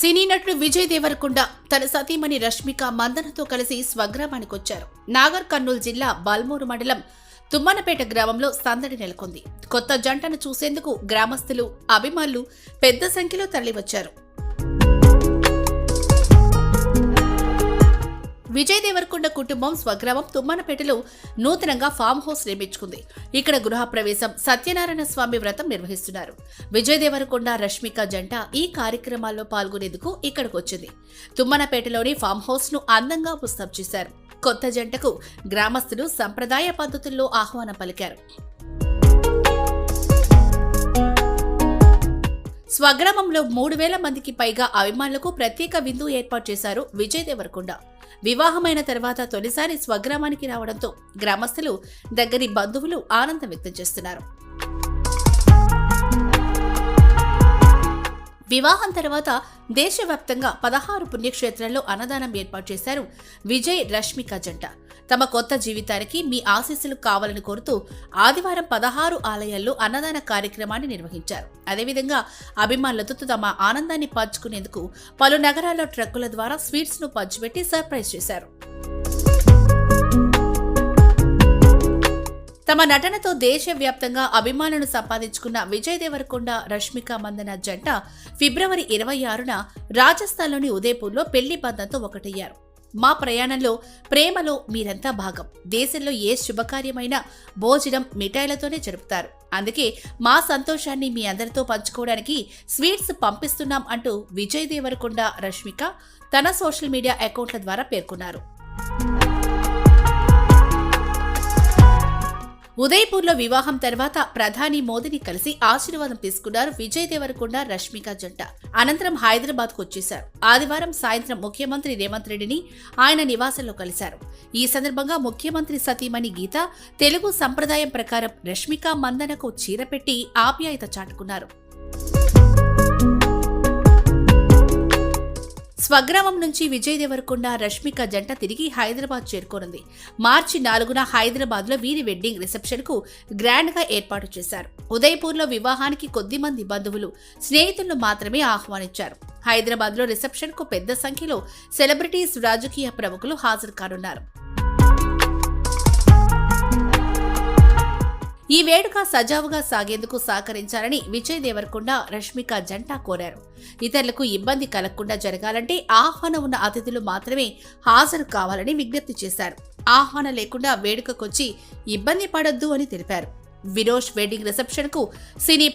సినీ నటుడు విజయ్ దేవరకొండ తన సతీమణి రష్మిక మందనతో కలిసి స్వగ్రామానికొచ్చారు. నాగర్ కర్నూలు జిల్లా బల్మూరు మండలం తుమ్మనపేట గ్రామంలో సందడి నెలకొంది. కొత్త జంటను చూసేందుకు గ్రామస్తులు, అభిమానులు పెద్ద సంఖ్యలో తరలివచ్చారు. విజయ్ దేవరకొండ కుటుంబం స్వగ్రామం తుమ్మనపేటలో నూతనంగా ఫామ్ హౌస్ నిర్మించుకుంది. ఇక్కడ గృహప్రవేశం, సత్యనారాయణ స్వామి వ్రతం నిర్వహిస్తున్నారు. విజయ్ దేవరకొండ, రష్మిక జంట ఈ కార్యక్రమాల్లో పాల్గొనేందుకు ఇక్కడికి వచ్చింది. తుమ్మనపేటలోని ఫామ్ హౌస్ ను అందంగా పుస్తకం చేశారు. కొత్త జంటకు గ్రామస్తులు సంప్రదాయ పద్ధతుల్లో ఆహ్వానం పలికారు. స్వగ్రామంలో 3000 మందికి పైగా అభిమానులకు ప్రత్యేక విందు ఏర్పాటు చేశారు విజయ్ దేవరకొండ. వివాహమైన తర్వాత తొలిసారి స్వగ్రామానికి రావడంతో గ్రామస్తులు, దగ్గరి బంధువులు ఆనందం వ్యక్తం చేస్తున్నారు. వివాహం తర్వాత దేశవ్యాప్తంగా 16 పుణ్యక్షేత్రాల్లో అన్నదానం ఏర్పాటు చేశారు విజయ్, రష్మిక జంట. తమ కొత్త జీవితానికి మీ ఆశీస్సులు కావాలని కోరుతూ ఆదివారం 16 ఆలయాల్లో అన్నదాన కార్యక్రమాన్ని నిర్వహించారు. అదేవిధంగా అభిమానులతో తమ ఆనందాన్ని పంచుకునేందుకు పలు నగరాల్లో ట్రక్కుల ద్వారా స్వీట్స్ ను పంచిపెట్టి సర్ప్రైజ్ చేశారు. తమ నటనతో దేశవ్యాప్తంగా అభిమానులను సంపాదించుకున్న విజయ్ దేవరకొండ, రష్మిక మందన జంట ఫిబ్రవరి 26న రాజస్థాన్లోని ఉదయపూర్లో పెళ్లి బంధంతో ఒకటయ్యారు. మా ప్రయాణంలో ప్రేమలో మీరంతా భాగం. దేశంలో ఏ శుభకార్యమైనా భోజనం, మిఠాయిలతోనే జరుపుతారు. అందుకే మా సంతోషాన్ని మీ అందరితో పంచుకోవడానికి స్వీట్స్ పంపిస్తున్నాం అంటూ విజయ్ దేవరకొండ, రష్మిక తన సోషల్ మీడియా అకౌంట్ల ద్వారా పేర్కొన్నారు. ఉదయపూర్లో వివాహం తర్వాత ప్రధాని మోదీని కలిసి ఆశీర్వాదం తీసుకున్నారు విజయ్ దేవరకొండ, రష్మిక జంట. అనంతరం హైదరాబాద్కు వచ్చేశారు. ఆదివారం సాయంత్రం ముఖ్యమంత్రి రేవంత్ రెడ్డిని ఆయన నివాసంలో కలిశారు. ఈ సందర్భంగా ముఖ్యమంత్రి సతీమణి గీత తెలుగు సంప్రదాయం ప్రకారం రష్మిక మందనకు చీర పెట్టి ఆప్యాయత చాటుకున్నారు. స్వగ్రామం నుంచి విజయ్ దేవరకొండ, రష్మిక జంట తిరిగి హైదరాబాద్ చేరుకోనుంది. మార్చి 4న హైదరాబాద్లో వీరి వెడ్డింగ్ రిసెప్షన్ కు గ్రాండ్ గా ఏర్పాటు చేశారు. ఉదయపూర్లో వివాహానికి కొద్ది మంది బంధువులు, స్నేహితులను మాత్రమే ఆహ్వానించారు. హైదరాబాద్లో రిసెప్షన్ కు పెద్ద సంఖ్యలో సెలబ్రిటీస్, రాజకీయ ప్రముఖులు హాజరు కానున్నారు. ఈ వేడుక సజావుగా సాగేందుకు సహకరించాలని విజయ్ దేవరకొండ, రష్మిక జంట కోరారు. ఇతరులకు ఇబ్బంది కలగకుండా జరగాలంటే ఆహ్వానం ఉన్న అతిథులు మాత్రమే హాజరు కావాలని విజ్ఞప్తి చేశారు. ఆహ్వానం లేకుండా వేడుకకొచ్చి ఇబ్బంది పడొద్దు అని తెలిపారు. విరోష్ వెడ్డింగ్ రిసెప్షన్ కు సినీ